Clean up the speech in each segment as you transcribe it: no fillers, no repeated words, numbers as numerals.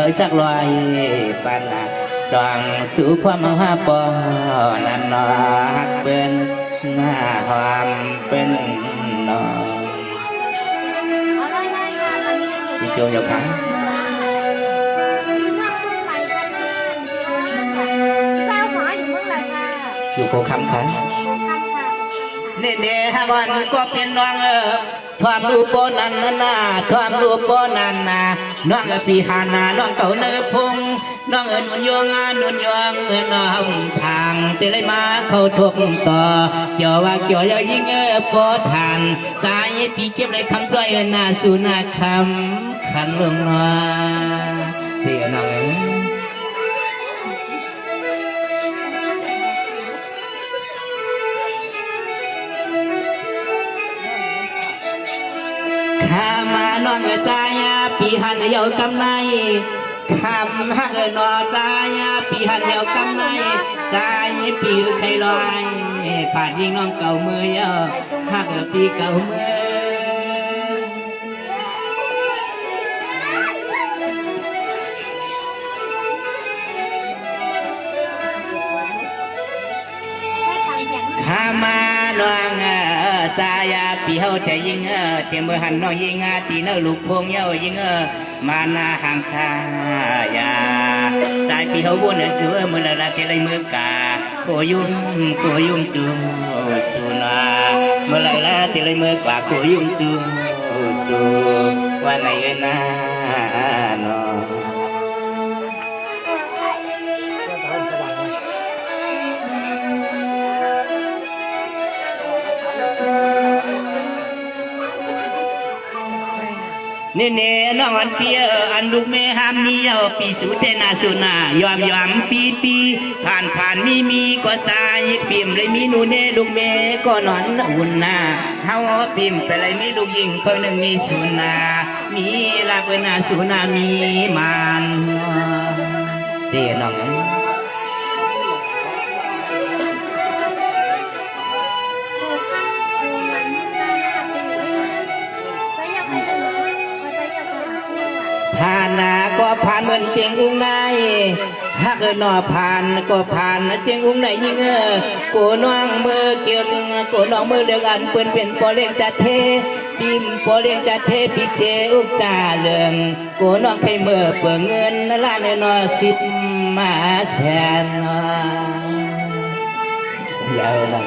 ยสักลอยปานนาจองสู่ความมหาปอนันนอฮักเป็นหน้าความเป็นนอพี่โจยกขาอยู่โคคำค่ะเน่เน่ฮะก่อนก็เป็นน้องความรู้โปนันนาความรู้โปนันนาน้องปีหานาน้องเก่าเนื้อพงน้องนุ่นยงนุ่นยงน้องทางเตลมาเข้าทบต่อเกี่ยวว่าเกี่ยวยิ่งโปทานใจปีเก็บเลยคำจ้อยนาสุนาคำขันลงมาเที่ยน้องข้ามาน้องใจปีหันเยาวกำไนคำฮักนอใจปีหันเยาวกำไนใจปีไข่ลอยผ่านยิงน้องเก่ามือเยาฮักปีเก่ามือข้ามาน้องใจปีเฮาแต่ยิงเทียมเมื่อหันน้องยิงตีเนื้อลูกพงเยายิงมาหน้าห่างสายาใจปีเฮาบุญสวยเมื่อละเทเลยมือกาโคยุ่มจูสุนาเมื่อละเทเลยมือกว่าโคยุ่มจูสุวันไหนนะน้องเน่เน่น้องอันเปียอันลูกเมหามีเยาปีสุเตนาสุนายอมปีผ่านมีก็ใจปิ่มเลยมีนูเน่ลูกเมก็นอนอุ่นนาเฮาปิ่มไปเลยมีลูกยิงเพิ่งหนึ่งมีสุนามีลาเปนาสุนามีมันเดี๋ยวน้องผ่านนาก็ผ่านเหมือนเจียงอุ้งในฮักนอผ่านก็ผ่านเจียงอุ้งในยิ่งกูน้องมือเกี่ยวกูน้องมือเดือกันเปืนเป็นปอเลี้ยงจัดเทปิมปอเลี้ยงจัดเทปีเจอุกจ่าเลืองกูน้องใครเมื่อเปิดเงินล้านนอสิบมาแสนยาวนะ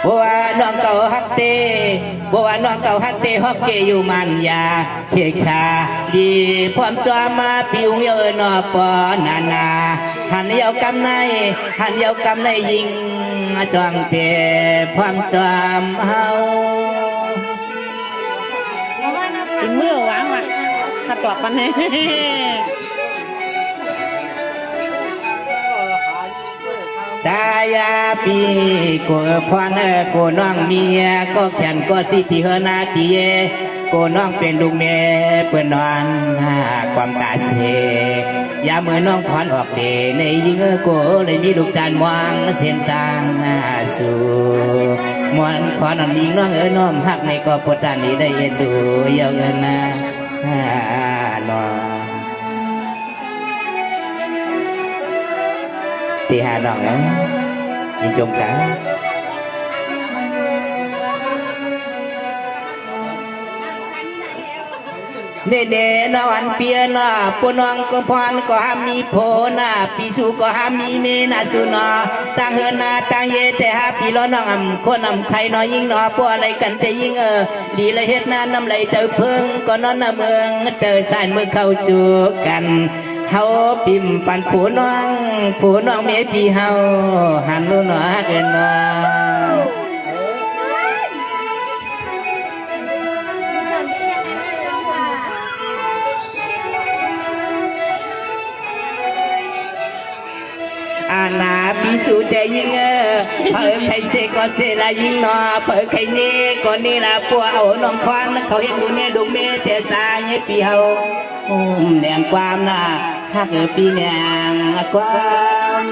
บัวน้องเก่าฮักเตบัวน้องเก่าฮักเตฮอกเกอยู่มันยาเชคาดีพร้อมจอมาปิวเยอะนอปอนาหันเยาวกำในยิงจอมเปพร้อมจอมเฮาเมื่อวางว่ะถ้าตอบมันเนี่ยชายาปีกูพรกูน้องเมียก็แขนก็สิที่เฮนาตีกูน้องเป็นลูกเมียเพื่อนนอนความตาเสยาเมื่อน้องพรออกเดในยิงกูเลยมีลูกจานมองเส้นทางสู่มวนพรนอนยิงน้องน้อมหักในก็ปวดตานี้ได้เห็นดูเยาเงินน้องที่หาดอกแล้วยิงจมกันเน่เน่นวันเปียนาปนองก็พรก็หามีโพนาปีสุก็หามีเมนาสุนาตั้งเฮนาตั้งเยแต่หาปีล้อน้องคนใครน้อยยิ่งนอปัวอะไรกันแต่ยิ่งดีเลยเฮ็ดนานน้ำไหลเจอเพิ่งก็นอนเมืองเจอสายมือเข้าจูกันเฮาปิ่มปันผู้น้องเมียพี่เฮาหันรู้หนอเกินว่าอาณาพิสูจน์แต่ยิงเปิดใครเสกก็เสละยิงนอเปิดใครเน่ก็นี่ละปัวเอาน้องควันเขาเห็นดูเน่ดูเมแต่ใจพี่เฮาแดงความน่ะฮักปีแดงความ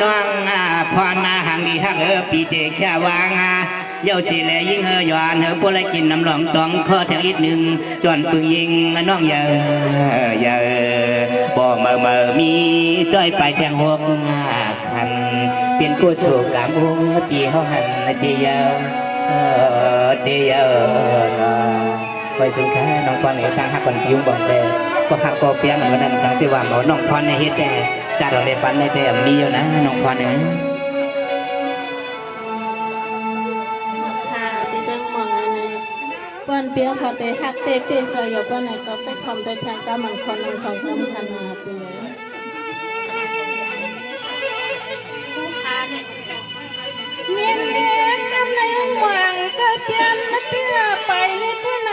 น้องพอนาหางดีฮักปีเตแค่วางเย้าสิแลยิงย้อนพวกไรกินน้ำหลองตองข้อแถวอีกหนึ่งจวนปึงยิงน้องเยอะบ่เมื่อมีจ้อยไปแทงหกคันเป็นผู้สู่กามอุ้งปีเฮาหันเดียวเดียวไว้สิค่ะน้องพรในทางฮักคนยุ่งบอกเลยก็ฮักก็เปียงเหมือนนั้นสังสิว่าน้องพรในเฮ็ดแต่จัดเราได้ปันในแต่มีอยู่นะน้องพรเนี่ย วันเปียพอเตฮักเตเปียจอยอยู่บ้านไหนก็ไปคอมไปแทงก็มันคนนึงของกำพันมาเปียเมียนเมียนกำในหวังก็เปียนมาเปียไปในผู้ไหน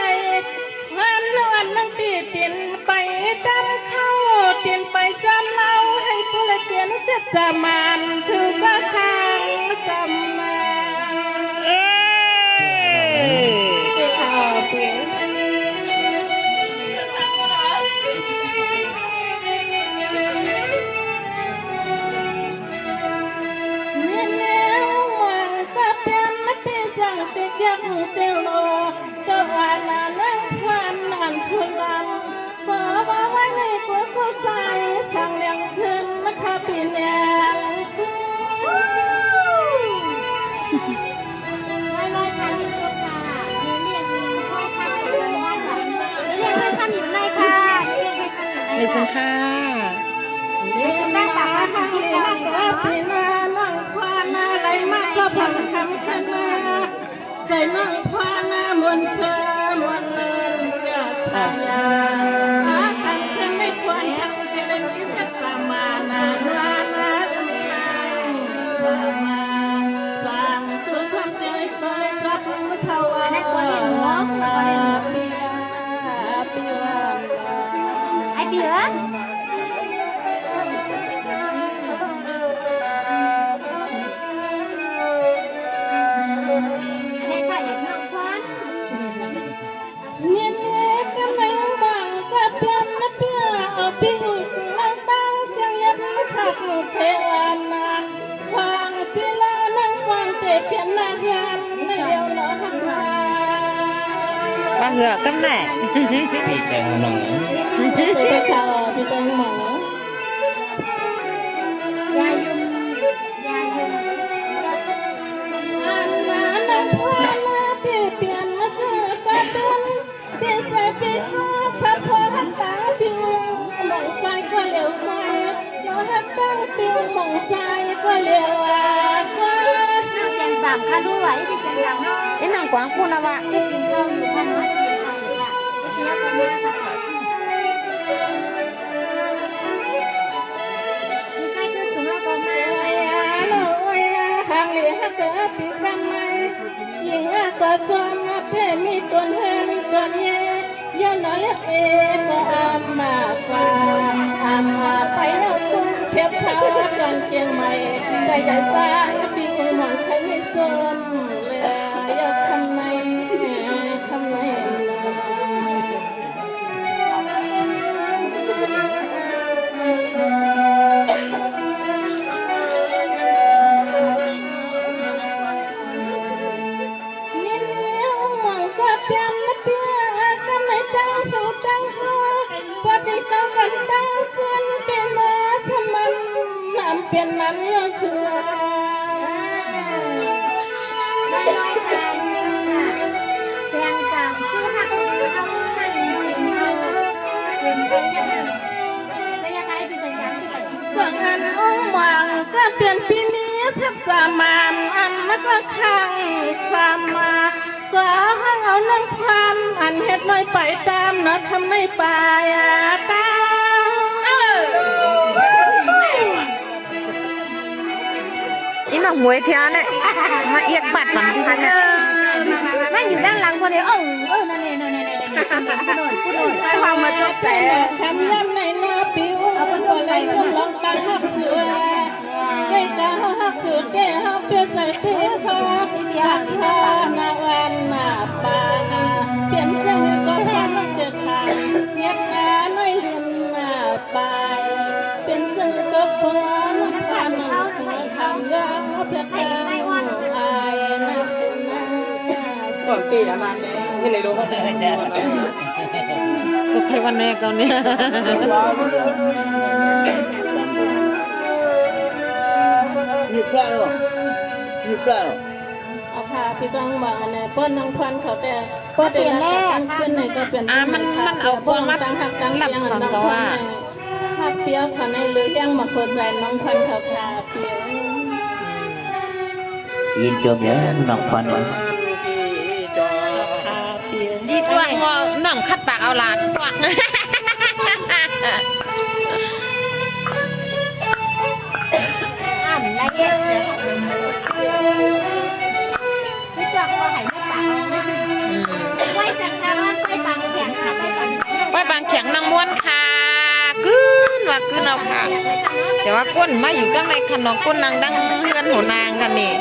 วันวันนั่งปีเตียนไปตั้งเข้าเตียนไปซ้ำเล่าให้ผู้ละเตียนจะจำมันถือว่าทางจำมายังเตลตะวันนั้นควันอันสุดลังขอว่าไว้ในตัวก็ใจสั่งเลี้ยงขึ้นมาทับปีแนงน้อยๆค่ะยิ่งตัวค่ะเรียนพ่อค่ะเรียนให้ทำอยู่ในค่ะเรียนให้ทำอยู่ใน เป็นสังค่า เรียนได้ปากค่ะสิเรียนได้ปีนานั่งควันอะไรมากก็พังคำชนะใจนั่งพาหน้ามนเสมนเลินจะสายาหาทางจะไม่ควรทำจะได้ที่จะตามมานานานาทำทางมาสร้างสุขสันต์ใจเลยจับมือเช่าให้คนเห็นหัวเปียเปียไอเปียเสียนนาฟังพิลานั่งฟังเตะเปลี่ยนนายันในเดียวน้องมา ปลาเหือกกันแน่ พี่แจงน้อง ไปข่าวพี่แจงหมอยายุ่มยายุ่มอันนั้นนั่งฟังนาเตะเปลี่ยนมาเจอปะตุนเปลี่ยนใจเปลี่ยนสับพอหันตาพิวหลงใจก็เร็วไปฮักตั้งเตียวมองใจก็เลี้ยวก็เสียงต่ำค่ะดูไหวที่เสียงต่ำเนาะ ไอ้นางกวางพูดนะวะ ได้กินข้าวอยู่ท่านว่าจะกินข้าวอยู่ค่ะเสียงต่ำมากค่ะมีใครคือสุนัขตัวมาโอ้ยทางเลี้ยงเกิดปีกันไหมยิ่งก็จอมมาเพ่มีตัวเห็นก่อนเย่ยันเล็กเองก็อามาควาอามาไปแล้วตุ้งเพียบเท้ากันเกียงใหม่ใจใหญ่ฟ้าปีกหมอนใครไม่สนเลยอยากทำไมเป็นนั้นเยอะเสือได้น้อยค่ะเสียงต่างชื่อฮักเอาให้เป็นไปยังระยะไกลเป็นสัญญาณที่ส่วนอันอุ้งหวังก็เปลี่ยนปีนี้ชักจะมานอันนักละขังสามมาก็ห้างเอานั่งพันอันเฮ็ดน้อยไปตามนะทำไม่ไปตามนี่น้องหมวยเทียนเนี่ยมาเอียกบัดมันที่พันเนี่ย มันอยู่ด้านหลังคนเดียวนั่นนี่ผู้โดนไปฟังมาจบแต่ทำย่ำในหน้าปิวเอาเป็นตัวไรส่งลองตาหักเสือได้ตาหักเสือได้หักเปียใจเปียคออยากทานาวันนาปาเปลี่ยนใจก็แค่ต้องเดือดขาดเงียบตาน้อยลืมหน้าไปเป็นใจก็พอน้ำตาหนึ่ง ให้เลยดูเขาเลยจ้ะ ก็ใครวันแรกเราเนี่ย มีปลาหรอมีปลาหรอ เอาค่ะพี่จ้องบอกอันนี้เปิ้ลน้องควันเขาแต่เปิ้ลเปลี่ยนแรกขึ้นไหนก็เปลี่ยน มันเอาพวงมา ตั้งหักตั้งเสียงน้องควันหักเปียกเขาในหรือยังมาเปิดใจน้องควันเขาค่ะเปียก ยินจบแล้วน้องพรวัน ค่ะเปียก จีดวงว่าน้องคัดปากเอาหลานปาก อ่ำละเอียดเลยพี่จอกว่าหายไม่ปากนะไว้จังนะว่าไปบางแขนค่ะไปบางแขน ไปบางแข็งนางม้วนค่ะกึ้นว่ากึ้นเอาค่ะ แต่ว่าก้นมาอยู่ข้างในขนมก้นนางดังเฮือนหัวนางกันนี่